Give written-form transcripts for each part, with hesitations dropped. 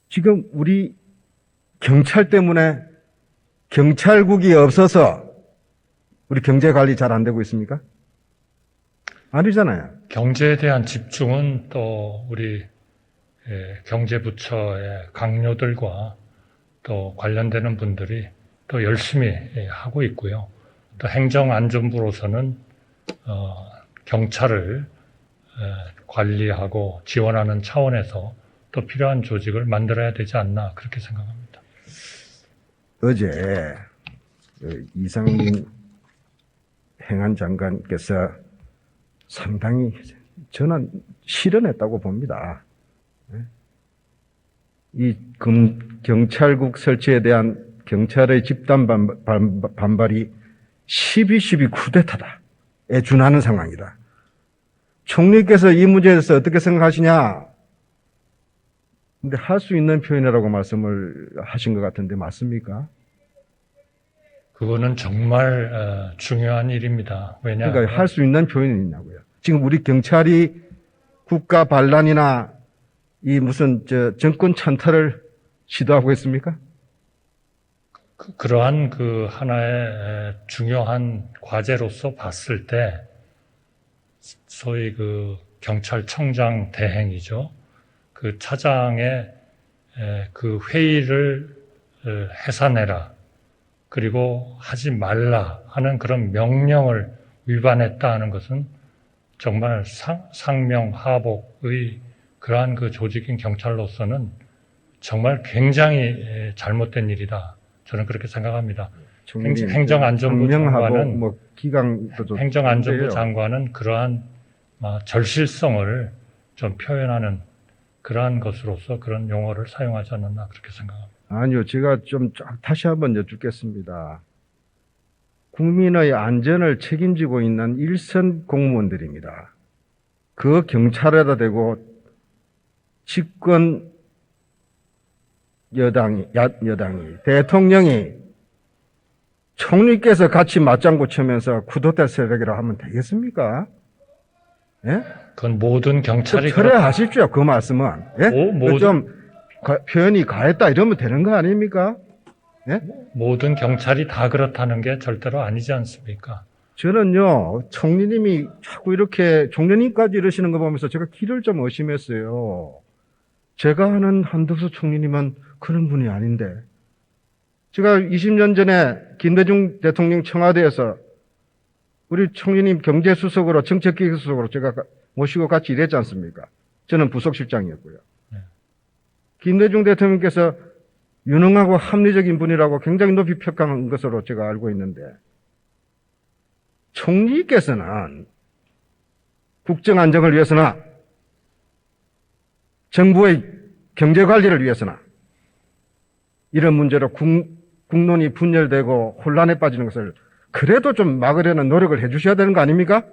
지금 우리 경찰 때문에 경찰국이 없어서 우리 경제 관리 잘 안 되고 있습니까? 아니잖아요. 경제에 대한 집중은 또 우리 경제부처의 강요들과 또 관련되는 분들이 또 열심히 하고 있고요. 또 행정안전부로서는 경찰을 관리하고 지원하는 차원에서 또 필요한 조직을 만들어야 되지 않나 그렇게 생각합니다. 어제 이상민 행안장관께서 상당히 저는 실언했다고 봅니다. 이 경찰국 설치에 대한 경찰의 집단 반발이 12.12 쿠데타다에 준하는 상황이다. 총리께서 이 문제에 대해서 어떻게 생각하시냐? 근데 할 수 있는 표현이라고 말씀을 하신 것 같은데 맞습니까? 그거는 정말 중요한 일입니다. 왜냐? 그러니까 할 수 있는 표현이 있냐고요. 지금 우리 경찰이 국가 반란이나 이 무슨 정권 찬탈을 시도하고 있습니까? 그러한 그 하나의 중요한 과제로서 봤을 때 소위 그 경찰청장 대행이죠. 그 차장의 그 회의를 해산해라. 그리고 하지 말라 하는 그런 명령을 위반했다 하는 것은 정말 상명하복의 그러한 그 조직인 경찰로서는 정말 굉장히 잘못된 일이다. 저는 그렇게 생각합니다. 행정안전부 장관은 뭐 기강도 행정안전부 장관은 그러한 절실성을 좀 표현하는 그러한 것으로서 그런 용어를 사용하지 않았나 그렇게 생각합니다. 아니요, 제가 좀 다시 한번 여쭙겠습니다. 국민의 안전을 책임지고 있는 일선 공무원들입니다. 그 경찰에다 대고 집권 여당이 대통령이 총리께서 같이 맞장구 치면서 쿠데타 세력이라 하면 되겠습니까? 예? 그건 모든 경찰이 철회하십시오. 그 말씀은. 예? 좀 표현이 가했다 이러면 되는 거 아닙니까? 예? 모든 경찰이 다 그렇다는 게 절대로 아니지 않습니까? 저는요, 총리님이 자꾸 이렇게 총리님까지 이러시는 거 보면서 제가 길을 좀 의심했어요. 제가 아는 한덕수 총리님은 그런 분이 아닌데. 제가 20년 전에 김대중 대통령 청와대에서 우리 총리님 경제수석으로 정책기획수석으로 제가 모시고 같이 일했지 않습니까? 저는 부속실장이었고요. 네. 김대중 대통령께서 유능하고 합리적인 분이라고 굉장히 높이 평가한 것으로 제가 알고 있는데 총리께서는 국정 안정을 위해서나 정부의 경제 관리를 위해서나 이런 문제로 국론이 분열되고 혼란에 빠지는 것을 그래도 좀 막으려는 노력을 해 주셔야 되는 거 아닙니까?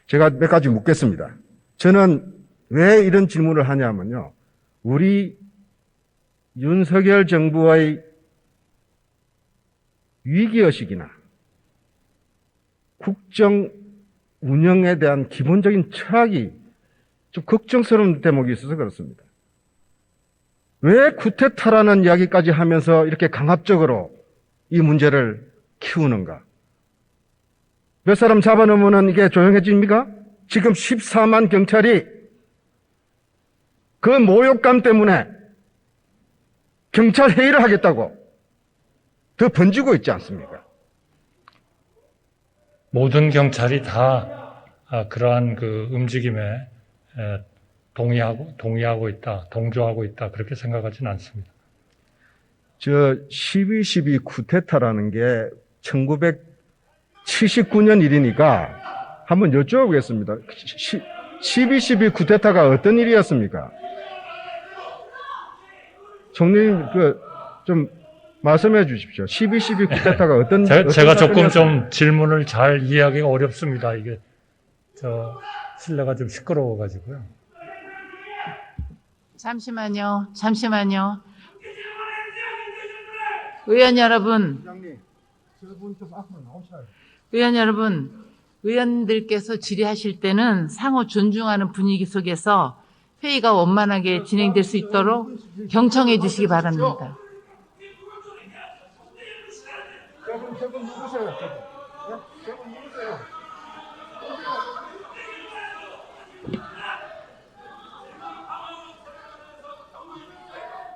제가 몇 가지 묻겠습니다. 저는 왜 이런 질문을 하냐면요. 우리 윤석열 정부의 위기의식이나 국정 운영에 대한 기본적인 철학이 좀 걱정스러운 대목이 있어서 그렇습니다. 왜 쿠데타라는 이야기까지 하면서 이렇게 강압적으로 이 문제를 키우는가? 몇 사람 잡아놓으면 이게 조용해집니까? 지금 14만 경찰이 그 모욕감 때문에 경찰 회의를 하겠다고 더 번지고 있지 않습니까? 모든 경찰이 다 그러한 그 움직임에 동의하고 있다, 동조하고 있다 그렇게 생각하지는 않습니다. 12.12 쿠데타라는 게 1979년 일이니까 한번 여쭤보겠습니다. 12.12 쿠데타가 어떤 일이었습니까? 총리님 좀 말씀해 주십시오. 12.12 쿠데타가 어떤 제가 조금 좀 질문을 잘 이해하기가 어렵습니다. 이게 실내가 좀 시끄러워가지고요. 잠시만요. 의원 여러분, 의원 여러분, 의원들께서 질의하실 때는 상호 존중하는 분위기 속에서 회의가 원만하게 진행될 수 있도록 경청해 주시기 바랍니다. 저분 누구세요? 저분 누구세요?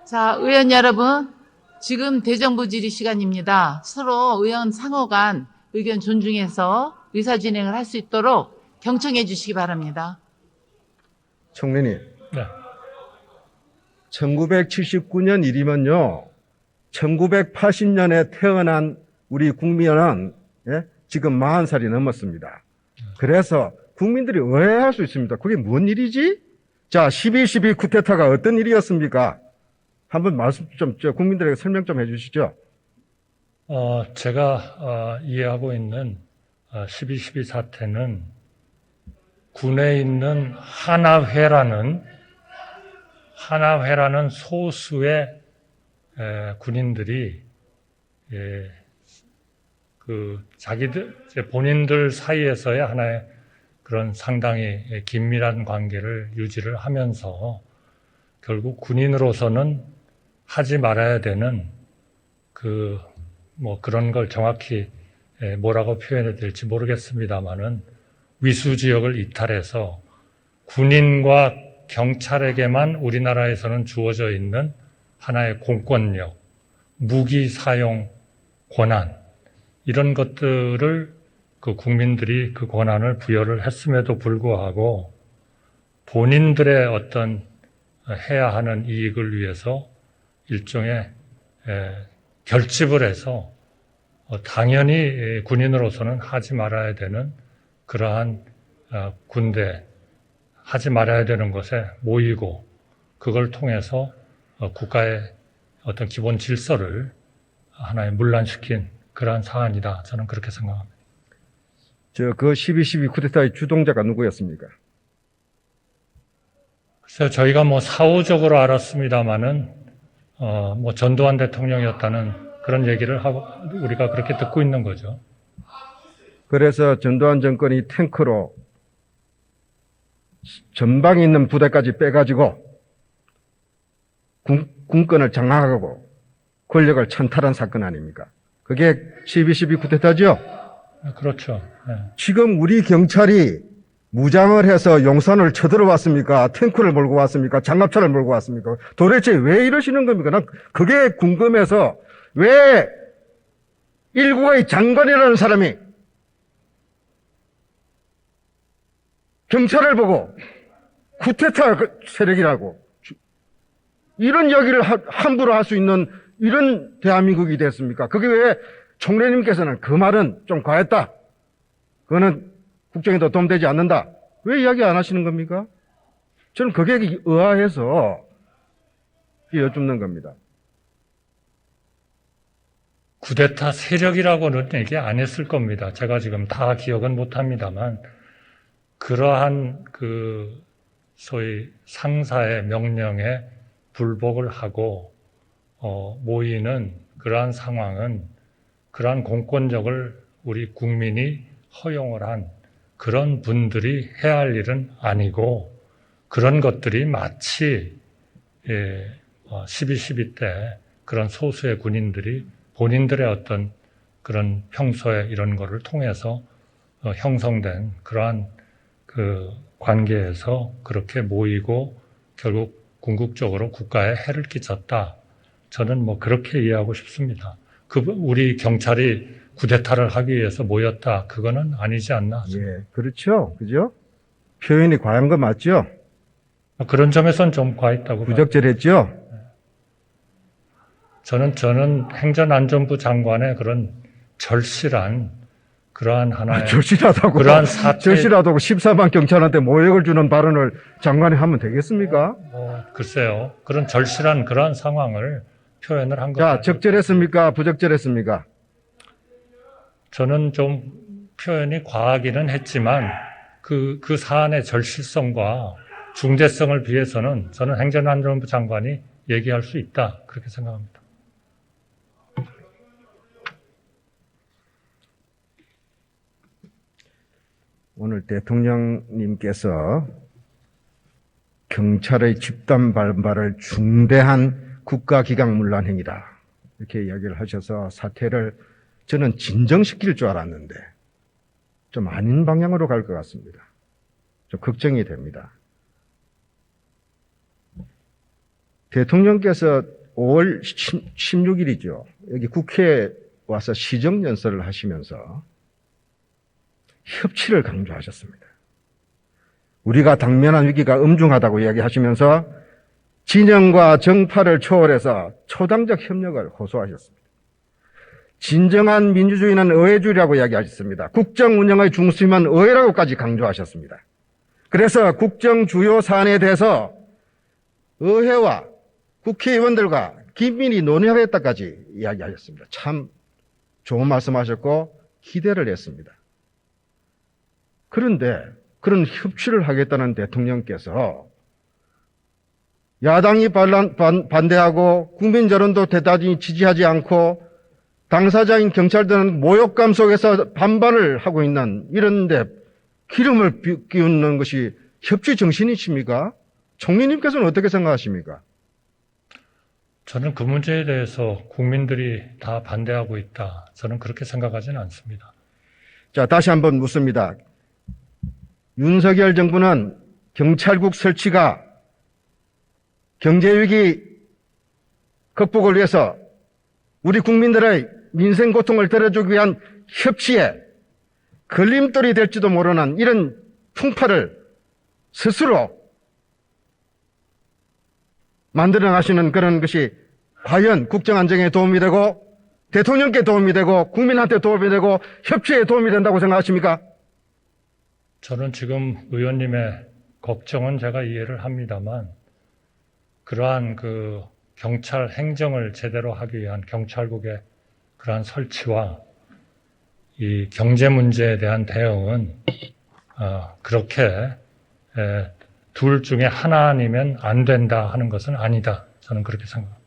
자, 의원 여러분, 지금 대정부 질의 시간입니다. 서로 의원 상호 간 의견 존중해서 의사 진행을 할 수 있도록 경청해 주시기 바랍니다. 총리님, 네. 1979년 일이면요, 1980년에 태어난 우리 국민은 지금 40살이 넘었습니다. 그래서 국민들이 오해할 수 있습니다. 그게 뭔 일이지? 자, 12.12 쿠데타가 어떤 일이었습니까? 한번 말씀 좀, 국민들에게 설명 좀 해주시죠. 제가 이해하고 있는 12.12 사태는 군에 있는 하나회라는 소수의 군인들이 본인들 사이에서의 하나의 그런 상당히 긴밀한 관계를 유지를 하면서 결국 군인으로서는 하지 말아야 되는 그런 걸 정확히 뭐라고 표현해야 될지 모르겠습니다만은 위수 지역을 이탈해서 군인과 경찰에게만 우리나라에서는 주어져 있는 하나의 공권력, 무기 사용 권한, 이런 것들을 그 국민들이 그 권한을 부여를 했음에도 불구하고 본인들의 어떤 해야 하는 이익을 위해서 일종의 결집을 해서 당연히 군인으로서는 하지 말아야 되는 그러한 군대, 하지 말아야 되는 것에 모이고 그걸 통해서 국가의 어떤 기본 질서를 하나의 문란시킨 그러한 사안이다. 저는 그렇게 생각합니다. 그 12.12 쿠데타의 주동자가 누구였습니까? 그래서 저희가 사후적으로 알았습니다마는 전두환 대통령이었다는 그런 얘기를 하고 우리가 그렇게 듣고 있는 거죠. 그래서 전두환 정권이 탱크로 전방에 있는 부대까지 빼가지고 군권을 장악하고 권력을 찬탈한 사건 아닙니까? 그게 12.12 쿠데타죠? 그렇죠. 네. 지금 우리 경찰이 무장을 해서 용산을 쳐들어왔습니까? 탱크를 몰고 왔습니까? 장갑차를 몰고 왔습니까? 도대체 왜 이러시는 겁니까? 난 그게 궁금해서 왜 1국의 장관이라는 사람이 경찰을 보고 쿠데타 세력이라고 이런 이야기를 함부로 할 수 있는 이런 대한민국이 됐습니까? 그게 왜 총리님께서는 그 말은 좀 과했다. 그거는 국정에도 도움되지 않는다. 왜 이야기 안 하시는 겁니까? 저는 그게 의아해서 여쭙는 겁니다. 쿠데타 세력이라고는 얘기 안 했을 겁니다. 제가 지금 다 기억은 못합니다만 그러한 소위 상사의 명령에 불복을 하고 모이는 그러한 상황은 그러한 공권력을 우리 국민이 허용을 한 그런 분들이 해야 할 일은 아니고 그런 것들이 마치 12.12 때 그런 소수의 군인들이 본인들의 어떤 그런 평소에 이런 거를 통해서 형성된 그러한 그 관계에서 그렇게 모이고 결국 궁극적으로 국가에 해를 끼쳤다. 저는 그렇게 이해하고 싶습니다. 우리 경찰이 쿠데타를 하기 위해서 모였다. 그거는 아니지 않나. 예, 그렇죠. 그죠? 표현이 과한 거 맞죠? 그런 점에서는 좀 과했다고. 부적절했죠? 저는 행정안전부 장관의 그런 절실한 그러한 하나의 절실하다고 그러한 사태 절실하다고 14만 경찰한테 모욕을 주는 발언을 장관이 하면 되겠습니까? 글쎄요. 그런 절실한 그러한 상황을 표현을 한 것. 자, 적절했습니까? 부적절했습니까? 저는 좀 표현이 과하기는 했지만 그 사안의 절실성과 중대성을 비해서는 저는 행정안전부 장관이 얘기할 수 있다. 그렇게 생각합니다. 오늘 대통령님께서 경찰의 집단 반발을 중대한 국가기강문란 행위다 이렇게 이야기를 하셔서 사태를 저는 진정시킬 줄 알았는데 좀 아닌 방향으로 갈 것 같습니다. 좀 걱정이 됩니다. 대통령께서 5월 16일이죠. 여기 국회에 와서 시정연설을 하시면서 협치를 강조하셨습니다. 우리가 당면한 위기가 엄중하다고 이야기하시면서 진영과 정파를 초월해서 초당적 협력을 호소하셨습니다. 진정한 민주주의는 의회주의라고 이야기하셨습니다. 국정 운영의 중심은 의회라고까지 강조하셨습니다. 그래서 국정 주요 사안에 대해서 의회와 국회의원들과 긴밀히 논의하겠다까지 이야기하셨습니다. 참 좋은 말씀하셨고 기대를 했습니다. 그런데 그런 협치를 하겠다는 대통령께서 야당이 반대하고 국민 여론도 대단히 지지하지 않고 당사자인 경찰들은 모욕감 속에서 반발을 하고 있는 이런데 기름을 끼얹는 것이 협치 정신이십니까? 총리님께서는 어떻게 생각하십니까? 저는 그 문제에 대해서 국민들이 다 반대하고 있다. 저는 그렇게 생각하지는 않습니다. 자, 다시 한번 묻습니다. 윤석열 정부는 경찰국 설치가 경제위기 극복을 위해서 우리 국민들의 민생 고통을 덜어주기 위한 협치에 걸림돌이 될지도 모르는 이런 풍파를 스스로 만들어 가시는 그런 것이 과연 국정안정에 도움이 되고 대통령께 도움이 되고 국민한테 도움이 되고 협치에 도움이 된다고 생각하십니까? 저는 지금 의원님의 걱정은 제가 이해를 합니다만 그러한 그 경찰 행정을 제대로 하기 위한 경찰국의 그러한 설치와 이 경제 문제에 대한 대응은 그렇게 둘 중에 하나이면 안 된다 하는 것은 아니다. 저는 그렇게 생각합니다.